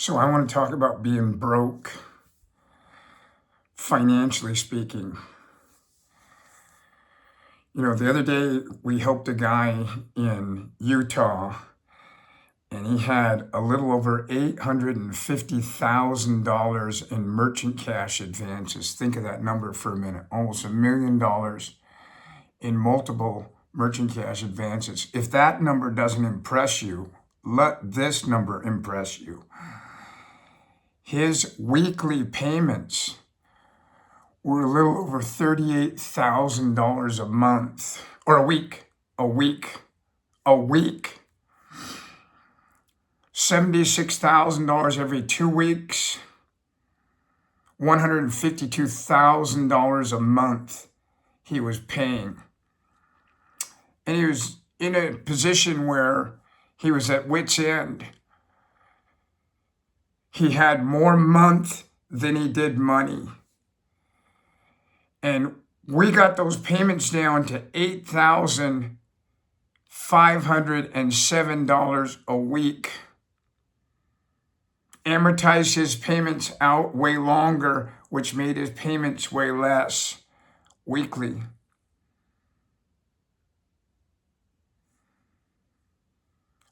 So I want to talk about being broke, financially speaking. You know, the other day we helped a guy in Utah, and he had a little over $850,000 in merchant cash advances. Think of that number for a minute. Almost $1 million in multiple merchant cash advances. If that number doesn't impress you, let this number impress you. His weekly payments were a little over $38,000 a month, or a week. $76,000 every 2 weeks, $152,000 a month he was paying. And he was in a position where he was at wit's end. He had more month than he did money. And we got those payments down to $8,507 a week. Amortized his payments out way longer, which made his payments way less weekly.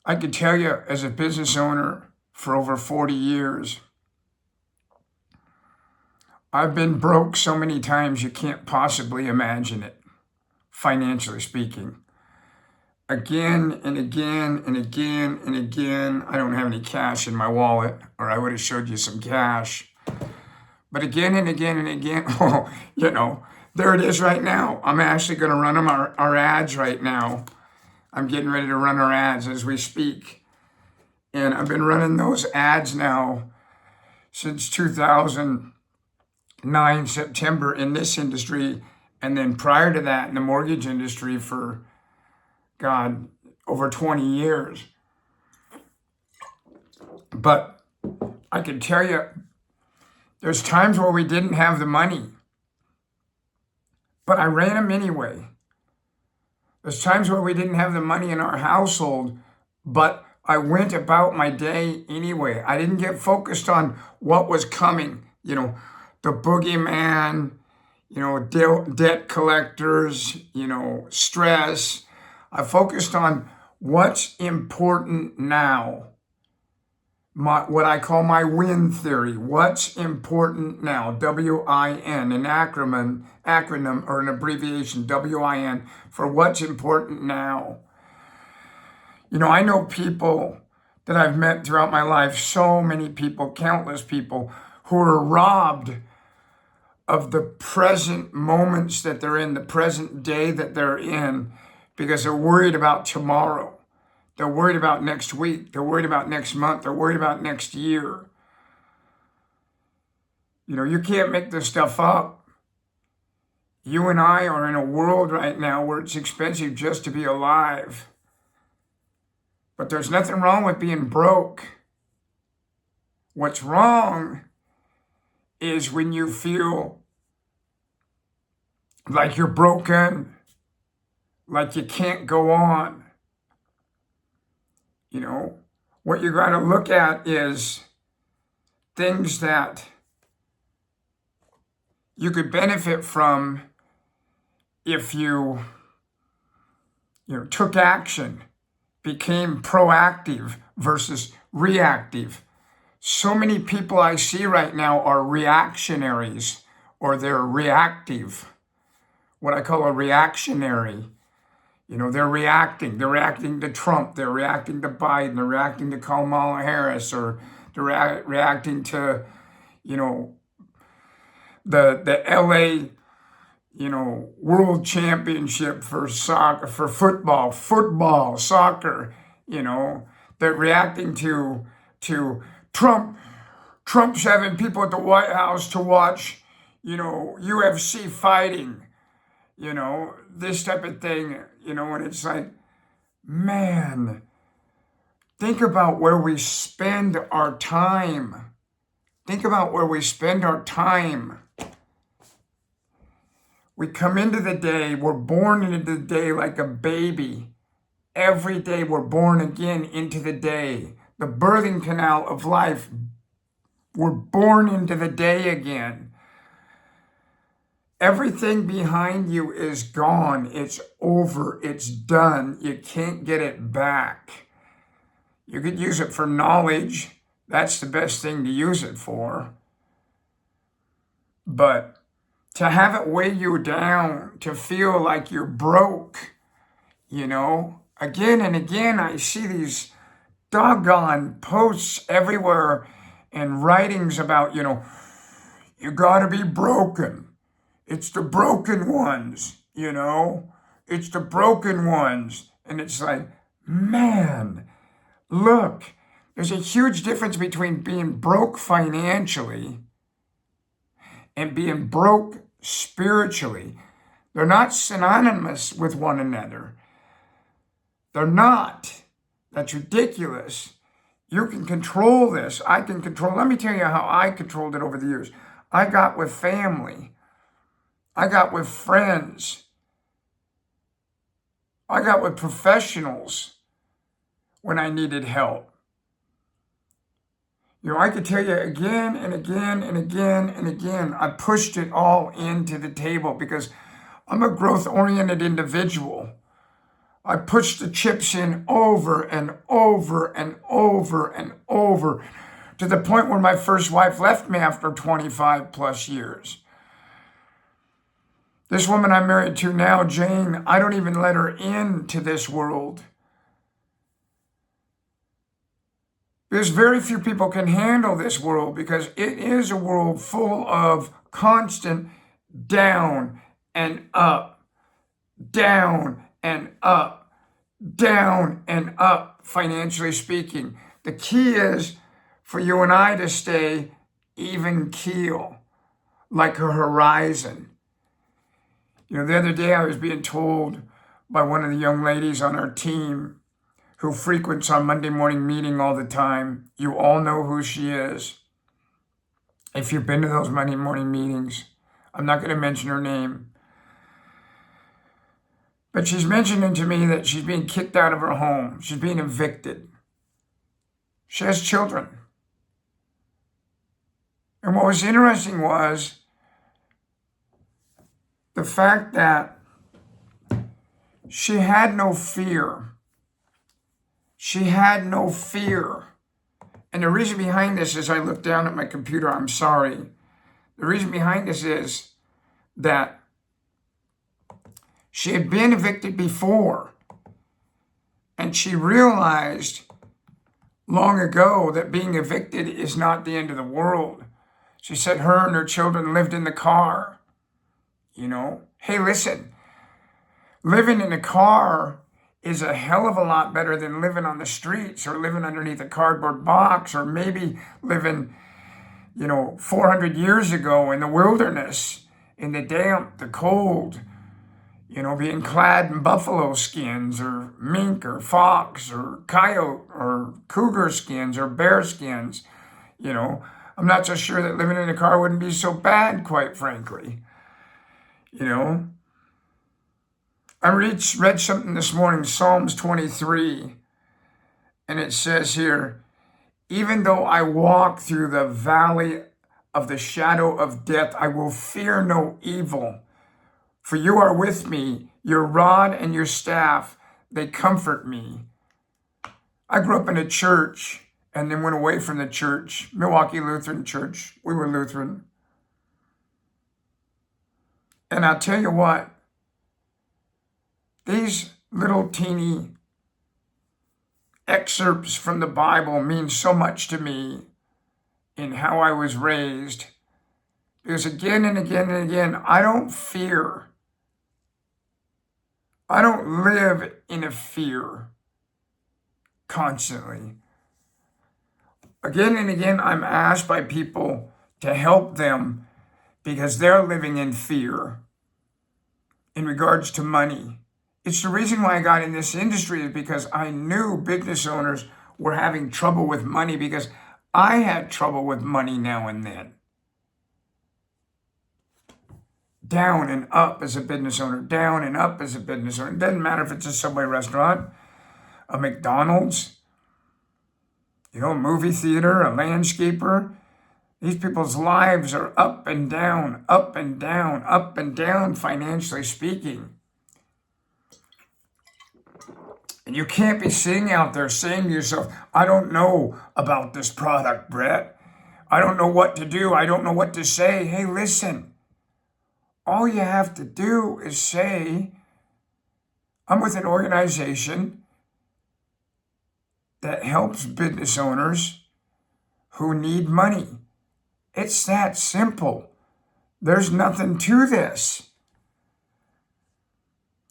I could tell you, as a business owner for over 40 years, I've been broke so many times you can't possibly imagine it, financially speaking. Again and again and again and again, I don't have any cash in my wallet, or I would have showed you some cash. But again and again and again, there it is right now. I'm actually going to run them our ads right now. I'm getting ready to run our ads as we speak. And I've been running those ads now since 2009, September, in this industry. And then prior to that, in the mortgage industry for, over 20 years. But I can tell you, there's times where we didn't have the money, but I ran them anyway. There's times where we didn't have the money in our household, but I went about my day anyway. I didn't get focused on what was coming, the boogeyman, debt collectors, stress. I focused on what's important now. What I call my win theory. What's important now? W-I-N, an acronym or an abbreviation, W-I-N, for what's important now. I know people that I've met throughout my life, so many people, countless people, who are robbed of the present moments that they're in, the present day that they're in, because they're worried about tomorrow. They're worried about next week. They're worried about next month. They're worried about next year. You can't make this stuff up. You and I are in a world right now where it's expensive just to be alive. But there's nothing wrong with being broke. What's wrong is when you feel like you're broken, like you can't go on. What you got to look at is things that you could benefit from if you took action, became proactive versus reactive. So many people I see right now are reactionaries, or they're reactive. What I call a reactionary. They're reacting. They're reacting to Trump. They're reacting to Biden. They're reacting to Kamala Harris, or they're reacting to, the LA, World Championship for soccer, for football, soccer. They're reacting to Trump. Trump's having people at the White House to watch, UFC fighting. This type of thing, and it's like, man, think about where we spend our time. Think about where we spend our time. We come into the day, we're born into the day like a baby. Every day we're born again into the day. The birthing canal of life We're born into the day again. Everything behind you is gone. It's over. It's done. You can't get it back. You could use it for knowledge. That's the best thing to use it for. But to have it weigh you down, to feel like you're broke, again and again, I see these doggone posts everywhere and writings about, you gotta be broken. It's the broken ones, It's the broken ones. And it's like, man, look, there's a huge difference between being broke financially and being broke spiritually. They're not synonymous with one another. They're not. That's ridiculous. You can control this. I can control. Let me tell you how I controlled it over the years. I got with family. I got with friends. I got with professionals when I needed help. I could tell you again and again and again and again, I pushed it all into the table because I'm a growth-oriented individual. I pushed the chips in over and over and over and over to the point where my first wife left me after 25 plus years. This woman I'm married to now, Jane, I don't even let her into this world. There's very few people can handle this world because it is a world full of constant down and up, down and up, down and up, financially speaking. The key is for you and I to stay even keel, like a horizon. The other day I was being told by one of the young ladies on our team who frequents our Monday morning meeting all the time. You all know who she is. If you've been to those Monday morning meetings, I'm not going to mention her name. But she's mentioning to me that she's being kicked out of her home. She's being evicted. She has children. And what was interesting was the fact that she had no fear. She had no fear. And the reason behind this is I looked down at my computer. I'm sorry. The reason behind this is that she had been evicted before. And she realized long ago that being evicted is not the end of the world. She said her and her children lived in the car. Hey, listen, living in a car is a hell of a lot better than living on the streets or living underneath a cardboard box or maybe living, 400 years ago in the wilderness, in the damp, the cold, being clad in buffalo skins or mink or fox or coyote or cougar skins or bear skins. I'm not so sure that living in a car wouldn't be so bad, quite frankly. I read something this morning, Psalms 23, and it says here, even though I walk through the valley of the shadow of death, I will fear no evil, for you are with me, your rod and your staff, they comfort me. I grew up in a church and then went away from the church, Milwaukee Lutheran Church. We were Lutheran. And I'll tell you what, these little teeny excerpts from the Bible mean so much to me in how I was raised. Because again and again and again, I don't fear. I don't live in a fear constantly. Again and again, I'm asked by people to help them because they're living in fear in regards to money. It's the reason why I got in this industry is because I knew business owners were having trouble with money because I had trouble with money now and then. Down and up as a business owner, down and up as a business owner. It doesn't matter if it's a Subway restaurant, a McDonald's, a movie theater, a landscaper. These people's lives are up and down, up and down, up and down, financially speaking. And you can't be sitting out there saying to yourself, I don't know about this product, Bret. I don't know what to do. I don't know what to say. Hey, listen. All you have to do is say, I'm with an organization that helps business owners who need money. It's that simple. There's nothing to this.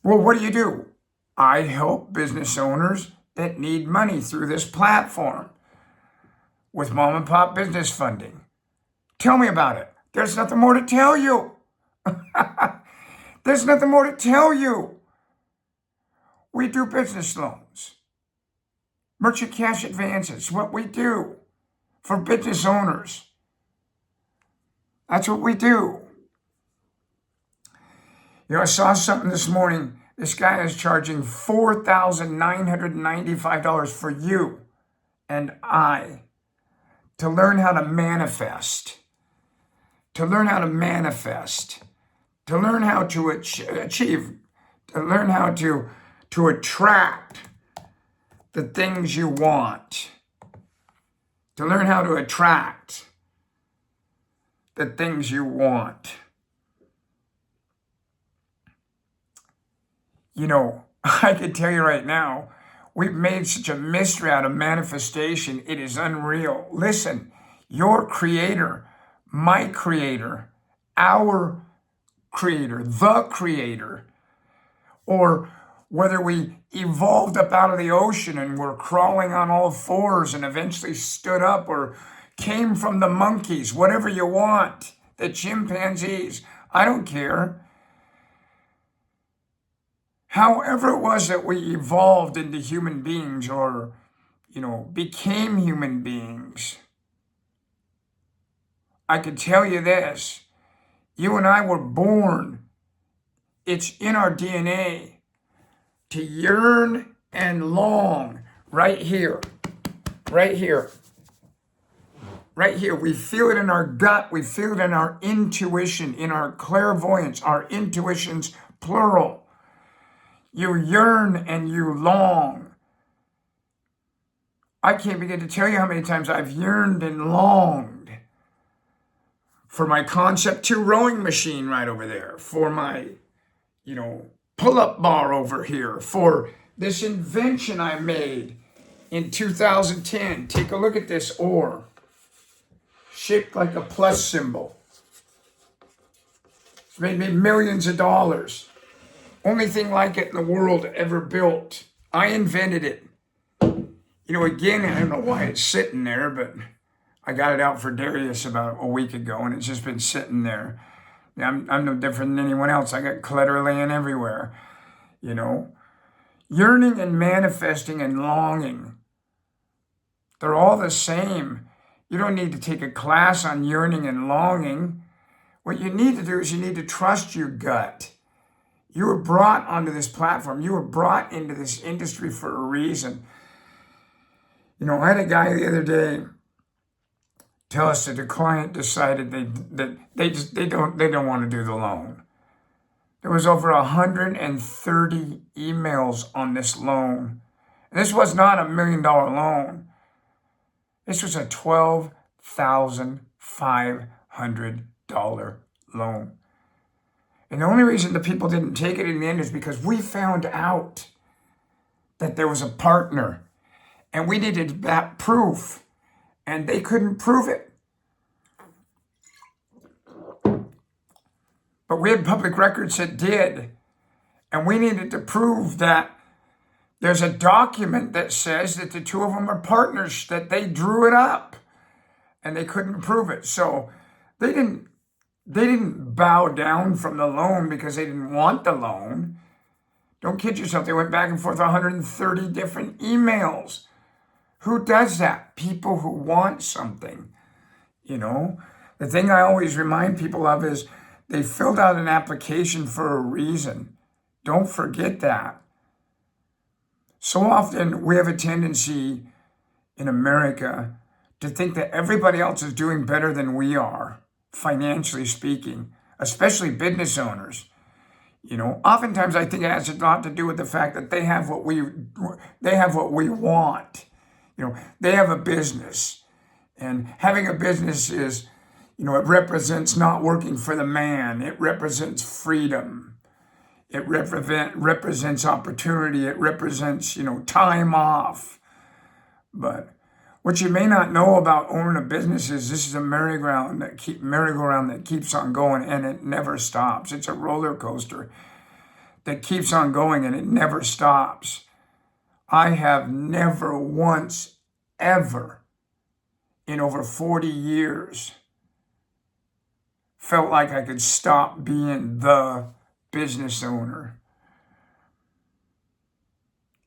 Well, what do? I help business owners that need money through this platform with mom and pop business funding. Tell me about it. There's nothing more to tell you. There's nothing more to tell you. We do business loans, merchant cash advances, what we do for business owners. That's what we do. You know, I saw something this morning. This guy is charging $4,995 for you and I to learn how to manifest, to learn how to manifest, to learn how to achieve, to learn how to attract the things you want, to learn how to attract the things you want. You know, I can tell you right now, we've made such a mystery out of manifestation. It is unreal. Listen, your creator, my creator, our creator, the creator, or whether we evolved up out of the ocean and were crawling on all fours and eventually stood up, or came from the monkeys, whatever you want, the chimpanzees, I don't care. However it was that we evolved into human beings, or, became human beings, I can tell you this, you and I were born, it's in our DNA, to yearn and long right here, right here, right here. We feel it in our gut, we feel it in our intuition, in our clairvoyance, our intuition's plural. You yearn and you long. I can't begin to tell you how many times I've yearned and longed for my Concept 2 rowing machine right over there, for my, pull-up bar over here, for this invention I made in 2010. Take a look at this oar, shaped like a plus symbol. It's made me millions of dollars. Only thing like it in the world ever built. I invented it. Again, I don't know why it's sitting there, but I got it out for Darius about a week ago, and it's just been sitting there. I'm no different than anyone else. I got clutter laying everywhere, Yearning and manifesting and longing, they're all the same. You don't need to take a class on yearning and longing. What you need to do is you need to trust your gut. You were brought onto this platform. You were brought into this industry for a reason. I had a guy the other day tell us that the client decided they don't want to do the loan. There was over 130 emails on this loan. And this was not $1 million loan. This was a $12,500 loan. And the only reason the people didn't take it in the end is because we found out that there was a partner and we needed that proof, and they couldn't prove it. But we had public records that did, and we needed to prove that there's a document that says that the two of them are partners, that they drew it up, and they couldn't prove it. So they didn't bow down from the loan because they didn't want the loan. Don't kid yourself. They went back and forth 130 different emails. Who does that? People who want something. The thing I always remind people of is they filled out an application for a reason. Don't forget that. So often we have a tendency in America to think that everybody else is doing better than we are, financially speaking, especially business owners. Oftentimes I think it has a lot to do with the fact that they have what we want. They have a business, and having a business is, it represents not working for the man. It represents freedom. It represents opportunity. It represents, time off. But what you may not know about owning a business is this is a merry-go-round that keeps on going, and it never stops. It's a roller coaster that keeps on going, and it never stops. I have never once, ever, in over 40 years, felt like I could stop being the business owner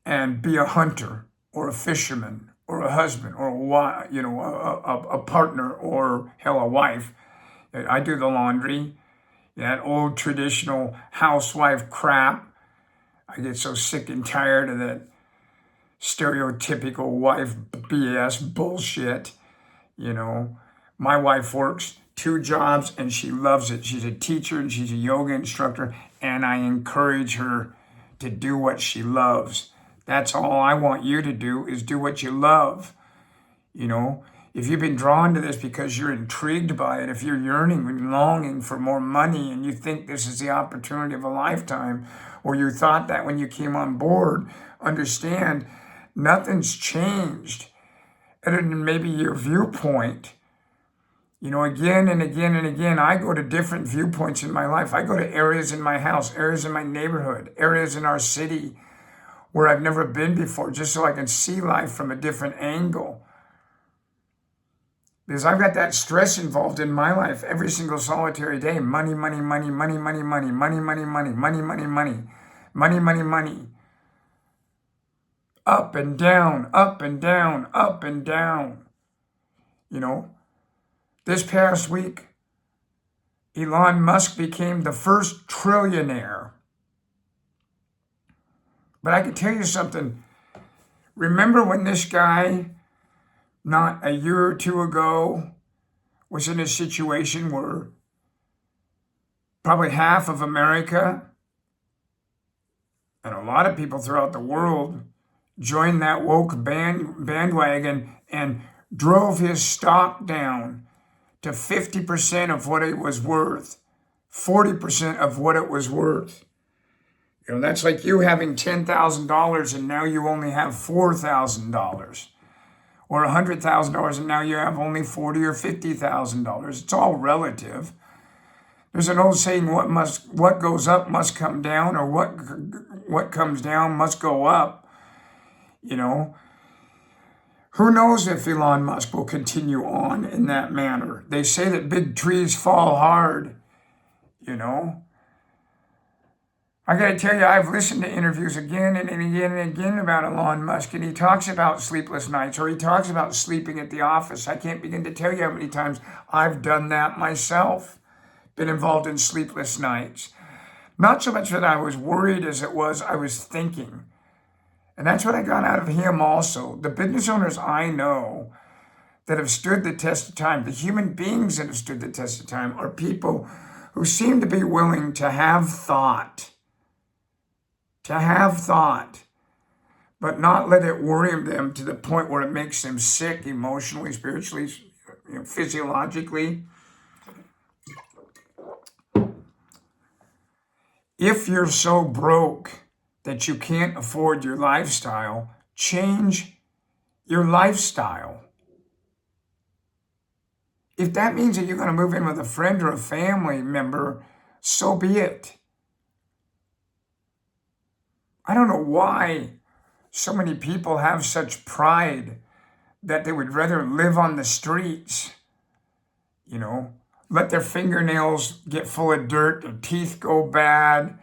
and be a hunter or a fisherman or a husband or a partner, or hell, a wife. I do the laundry, that old traditional housewife crap. I get so sick and tired of that stereotypical wife BS bullshit. My wife works 2 jobs and she loves it. She's a teacher and she's a yoga instructor, and I encourage her to do what she loves. That's all I want you to do, is do what you love. If you've been drawn to this because you're intrigued by it, if you're yearning and longing for more money and you think this is the opportunity of a lifetime, or you thought that when you came on board, understand nothing's changed other than maybe your viewpoint. Again and again and again, I go to different viewpoints in my life. I go to areas in my house, areas in my neighborhood, areas in our city where I've never been before, just so I can see life from a different angle. Because I've got that stress involved in my life every single solitary day. Money, money, money, money, money, money, money, money, money, money, money, money, money, money, money. Up and down, up and down, up and down. This past week, Elon Musk became the first trillionaire. But I can tell you something. Remember when this guy, not a year or 2 ago, was in a situation where probably half of America and a lot of people throughout the world joined that woke bandwagon and drove his stock down to 50% of what it was worth, 40% of what it was worth. That's like you having $10,000 and now you only have $4,000, or $100,000 and now you have only $40,000 or $50,000. It's all relative. There's an old saying: what goes up must come down, or what comes down must go up. Who knows if Elon Musk will continue on in that manner? They say that big trees fall hard. I got to tell you, I've listened to interviews again and again and again about Elon Musk, and he talks about sleepless nights, or he talks about sleeping at the office. I can't begin to tell you how many times I've done that myself, been involved in sleepless nights. Not so much that I was worried as it was I was thinking. And that's what I got out of him also. The business owners I know that have stood the test of time, the human beings that have stood the test of time, are people who seem to be willing to have thought, but not let it worry them to the point where it makes them sick emotionally, spiritually, physiologically. If you're so broke that you can't afford your lifestyle, change your lifestyle. If that means that you're going to move in with a friend or a family member, so be it. I don't know why so many people have such pride that they would rather live on the streets, let their fingernails get full of dirt, their teeth go bad,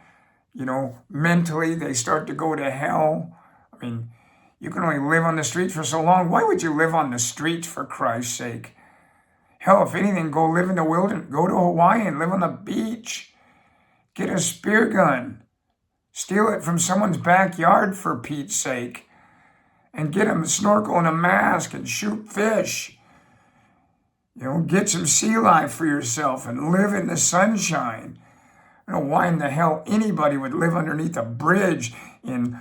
mentally they start to go to hell. I mean, you can only live on the streets for so long. Why would you live on the streets, for Christ's sake? Hell, if anything, go live in the wilderness, go to Hawaii and live on the beach. Get a spear gun. Steal it from someone's backyard, for Pete's sake, and get a snorkel and a mask and shoot fish. Get some sea life for yourself and live in the sunshine. I don't know why in the hell anybody would live underneath a bridge in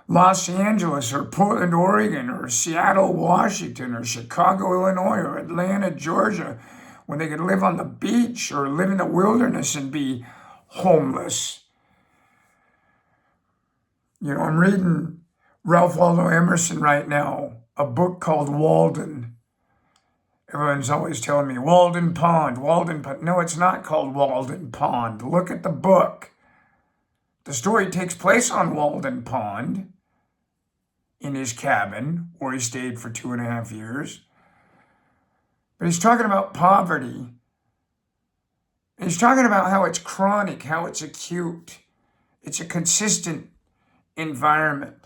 Los Angeles or Portland, Oregon, or Seattle, Washington, or Chicago, Illinois, or Atlanta, Georgia, when they could live on the beach or live in the wilderness and be homeless. I'm reading Ralph Waldo Emerson right now, a book called Walden. Everyone's always telling me, Walden Pond, Walden Pond. No, it's not called Walden Pond. Look at the book. The story takes place on Walden Pond, in his cabin, where he stayed for 2.5 years. But he's talking about poverty. And he's talking about how it's chronic, how it's acute. It's a consistent environment.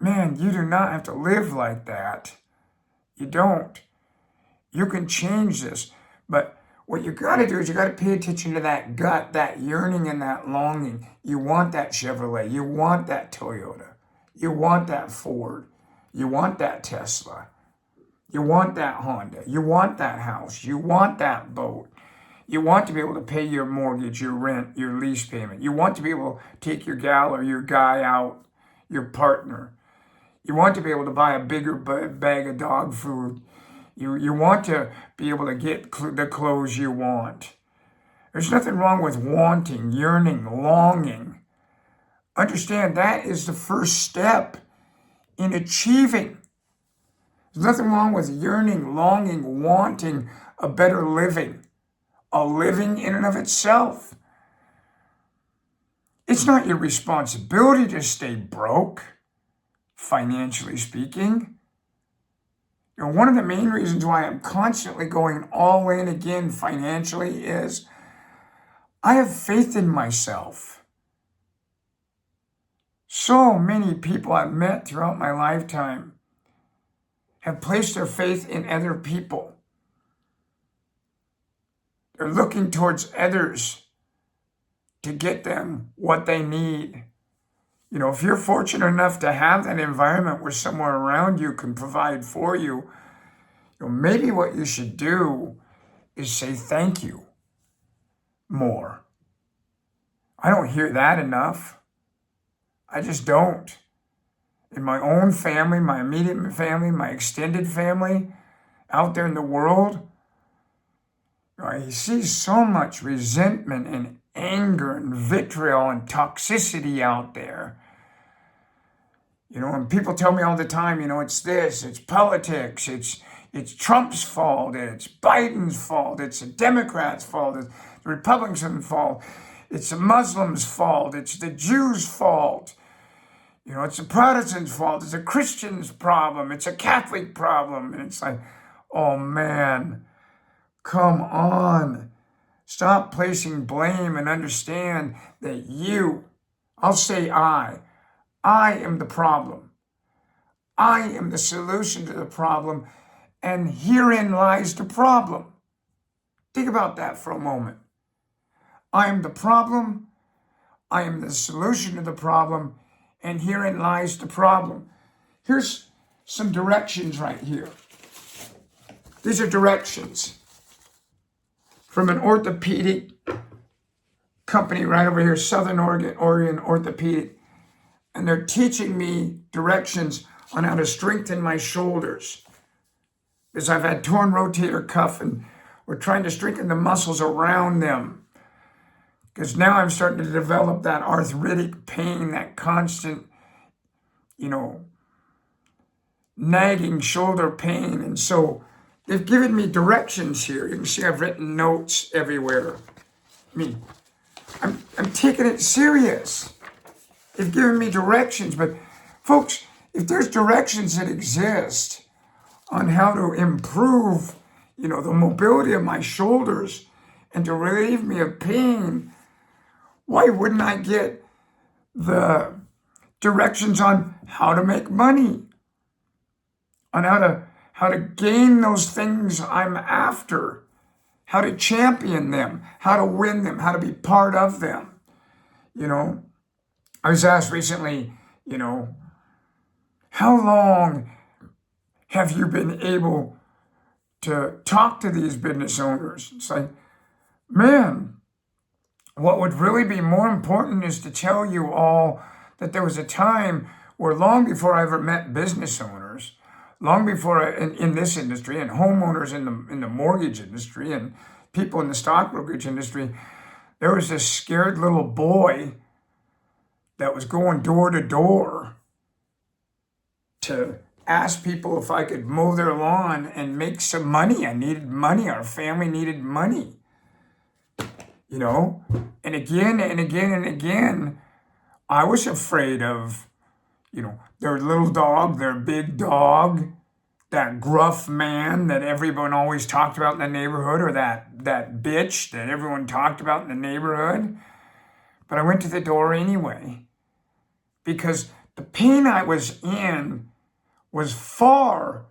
Man, you do not have to live like that. You don't. You can change this. But what you got to do is you got to pay attention to that gut, that yearning and that longing. You want that Chevrolet. You want that Toyota. You want that Ford. You want that Tesla. You want that Honda. You want that house. You want that boat. You want to be able to pay your mortgage, your rent, your lease payment. You want to be able to take your gal or your guy out, your partner. You want to be able to buy a bigger bag of dog food. You want to be able to get the clothes you want. There's nothing wrong with wanting, yearning, longing. Understand that is the first step in achieving. There's nothing wrong with yearning, longing, wanting a better living. A living in and of itself. It's not your responsibility to stay broke, financially speaking. One of the main reasons why I'm constantly going all in again financially is I have faith in myself. So many people I've met throughout my lifetime have placed their faith in other people. They're looking towards others to get them what they need. If you're fortunate enough to have that environment where someone around you can provide for you, maybe what you should do is say thank you more. I don't hear that enough. I just don't. In my own family, my immediate family, my extended family, out there in the world, I see so much resentment and anger and vitriol and toxicity out there. And people tell me all the time, it's this, it's politics, it's Trump's fault, it's Biden's fault, it's the Democrats' fault, it's the Republicans' fault, it's the Muslims' fault, it's the Jews' fault, it's the Protestants' fault, it's a Christian's problem, it's a Catholic problem. And it's like, oh man, come on. Stop placing blame and understand that I'll say I am the problem. I am the solution to the problem, and herein lies the problem. Think about that for a moment. I am the problem, I am the solution to the problem, and herein lies the problem. Here's some directions right here. These are directions from an orthopedic company right over here, Southern Oregon Orthopedic. And they're teaching me directions on how to strengthen my shoulders. Because I've had torn rotator cuff and we're trying to strengthen the muscles around them. Because now I'm starting to develop that arthritic pain, that constant, nagging shoulder pain. And so they've given me directions here. You can see I've written notes everywhere. I'm taking it serious. They've given me directions, but folks, if there's directions that exist on how to improve, the mobility of my shoulders and to relieve me of pain, why wouldn't I get the directions on how to make money, on how to gain those things I'm after, how to champion them, how to win them, how to be part of them. I was asked recently, how long have you been able to talk to these business owners. It's like, man, what would really be more important is to tell you all that there was a time where long before I ever met business owners, long before in this industry and homeowners in the mortgage industry and people in the stock brokerage industry, there was this scared little boy that was going door to door to ask people if I could mow their lawn and make some money. I needed money. Our family needed money. You know, and again and again and again, I was afraid of, their little dog, their big dog, that gruff man that everyone always talked about in the neighborhood, or that bitch that everyone talked about in the neighborhood. But I went to the door anyway, because the pain I was in was far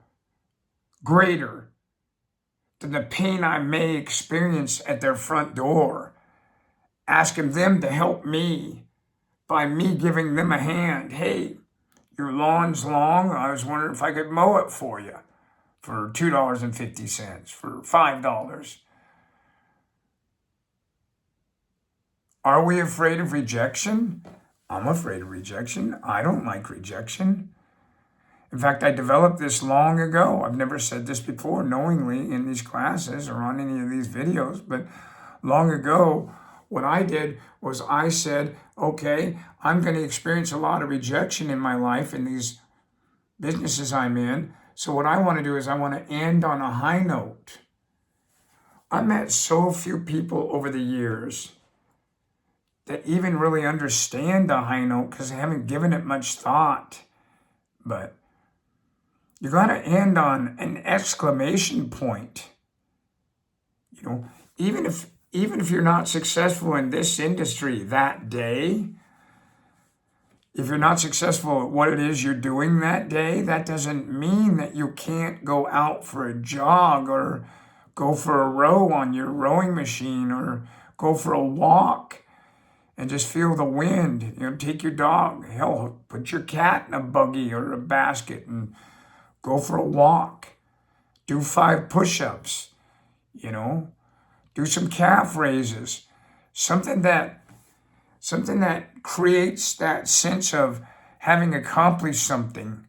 greater than the pain I may experience at their front door, asking them to help me by me giving them a hand. Hey, your lawn's long. I was wondering if I could mow it for you for $2.50, for $5. Are we afraid of rejection? I'm afraid of rejection. I don't like rejection. In fact, I developed this long ago. I've never said this before knowingly in these classes or on any of these videos, but long ago, what I did was I said, okay, I'm going to experience a lot of rejection in my life in these businesses I'm in. So what I want to do is I want to end on a high note. I met so few people over the years that even really understand the high note because I haven't given it much thought. But you got to end on an exclamation point. Even if you're not successful in this industry that day, if you're not successful at what it is you're doing that day, that doesn't mean that you can't go out for a jog or go for a row on your rowing machine or go for a walk and just feel the wind. Take your dog. Hell, put your cat in a buggy or a basket and go for a walk. Do 5 push-ups, do some calf raises, something that creates that sense of having accomplished something.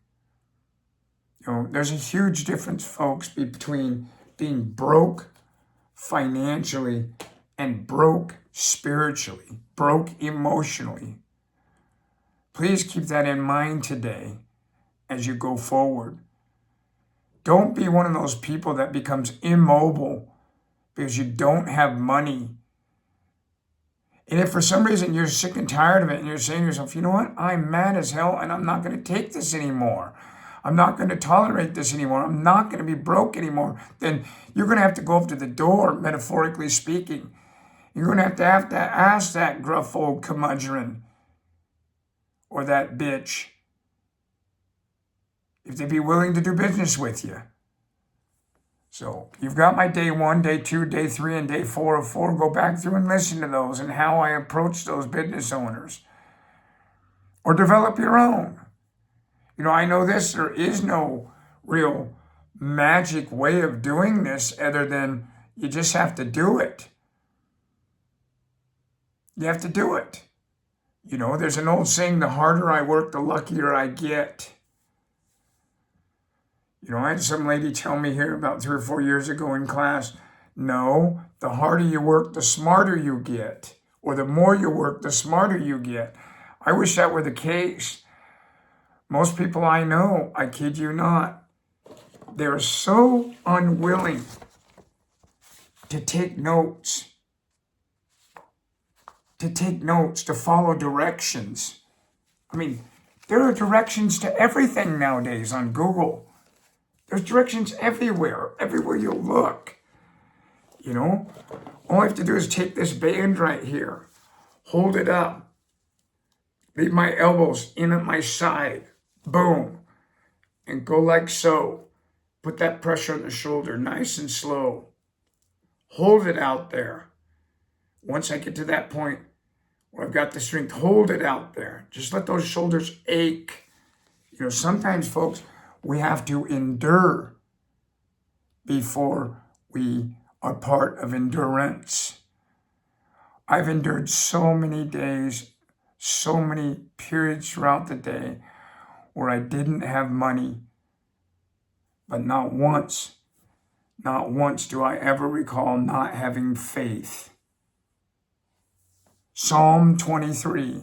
There's a huge difference, folks, between being broke financially and broke spiritually, broke emotionally. Please keep that in mind today as you go forward. Don't be one of those people that becomes immobile because you don't have money. And if for some reason you're sick and tired of it and you're saying to yourself, you know what, I'm mad as hell and I'm not going to take this anymore. I'm not going to tolerate this anymore. I'm not going to be broke anymore. Then you're going to have to go up to the door, metaphorically speaking. You're going to have to ask that gruff old curmudgeon or that bitch if they'd be willing to do business with you. So you've got my day 1, day 2, day 3, and day 4 of 4. Go back through and listen to those and how I approach those business owners. Or develop your own. I know this, there is no real magic way of doing this other than you just have to do it. You have to do it. There's an old saying, the harder I work, the luckier I get. I had some lady tell me here about 3 or 4 years ago in class, no, the harder you work, the smarter you get. Or the more you work, the smarter you get. I wish that were the case. Most people I know, I kid you not, they're so unwilling to take notes, to follow directions. There are directions to everything nowadays on Google. There's directions everywhere you look. All I have to do is take this band right here, hold it up, leave my elbows in at my side, boom, and go like so. Put that pressure on the shoulder, nice and slow. Hold it out there. Once I get to that point where I've got the strength, hold it out there. Just let those shoulders ache. Sometimes, folks, we have to endure before we are part of endurance. I've endured so many days, so many periods throughout the day where I didn't have money, but not once do I ever recall not having faith. Psalm 23.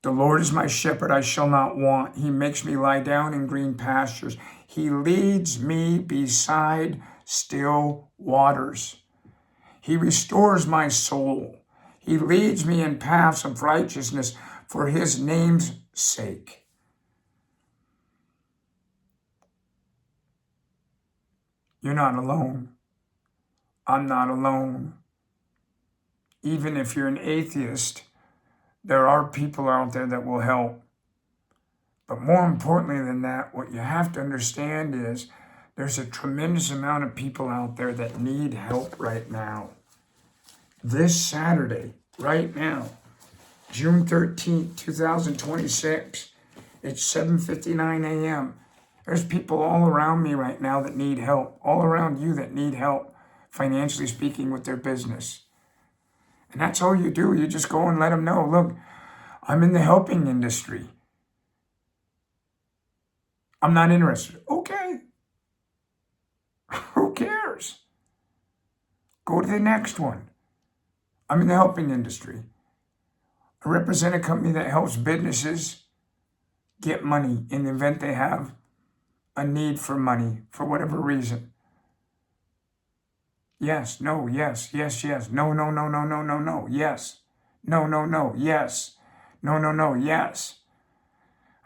The Lord is my shepherd, I shall not want. He makes me lie down in green pastures. He leads me beside still waters. He restores my soul. He leads me in paths of righteousness for his name's sake. You're not alone. I'm not alone. Even if you're an atheist, there are people out there that will help. But more importantly than that, what you have to understand is there's a tremendous amount of people out there that need help right now. This Saturday, right now, June 13th, 2026, it's 7:59 a.m. There's people all around me right now that need help, all around you that need help, financially speaking, with their business. And that's all you do. You just go and let them know, look, I'm in the helping industry. I'm not interested. Okay. Who cares? Go to the next one. I'm in the helping industry. I represent a company that helps businesses get money in the event they have a need for money for whatever reason. Yes, no, yes, yes, yes. No, no, no, no, no, no, no. Yes. No, no, no. Yes. No, no, no. Yes.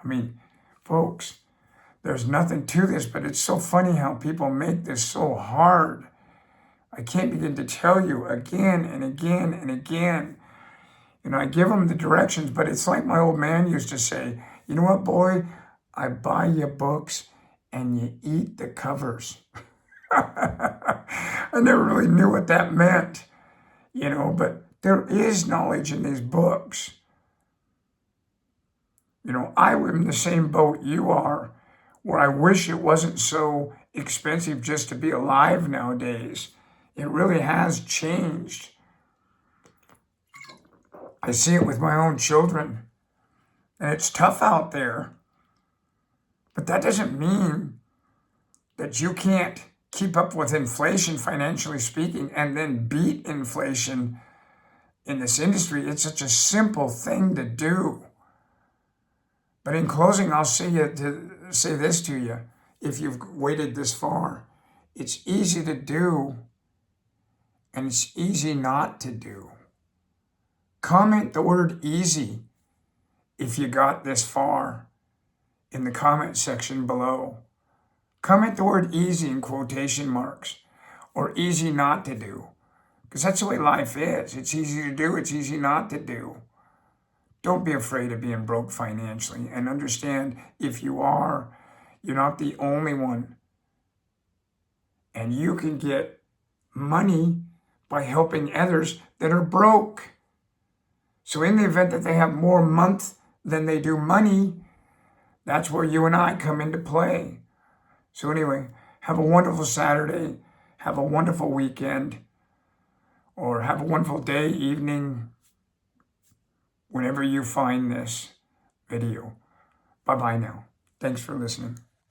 I mean, folks, there's nothing to this, but it's so funny how people make this so hard. I can't begin to tell you again and again and again. You know, I give them the directions, but it's like my old man used to say, you know what, boy? I buy you books and you eat the covers. I never really knew what that meant, you know, but there is knowledge in these books. You know, I'm in the same boat you are, where I wish it wasn't so expensive just to be alive nowadays. It really has changed. I see it with my own children, and it's tough out there. But that doesn't mean that you can't keep up with inflation, financially speaking, and then beat inflation in this industry. It's such a simple thing to do. But in closing, I'll say this to you. If you've waited this far, it's easy to do, and it's easy not to do. Comment the word easy if you got this far in the comment section below. Comment the word easy in quotation marks, or easy not to do, because that's the way life is. It's easy to do, it's easy not to do. Don't be afraid of being broke financially, and understand if you are, you're not the only one. And you can get money by helping others that are broke. So in the event that they have more month than they do money, that's where you and I come into play. So anyway, have a wonderful Saturday, have a wonderful weekend, or have a wonderful day, evening, whenever you find this video. Bye-bye now. Thanks for listening.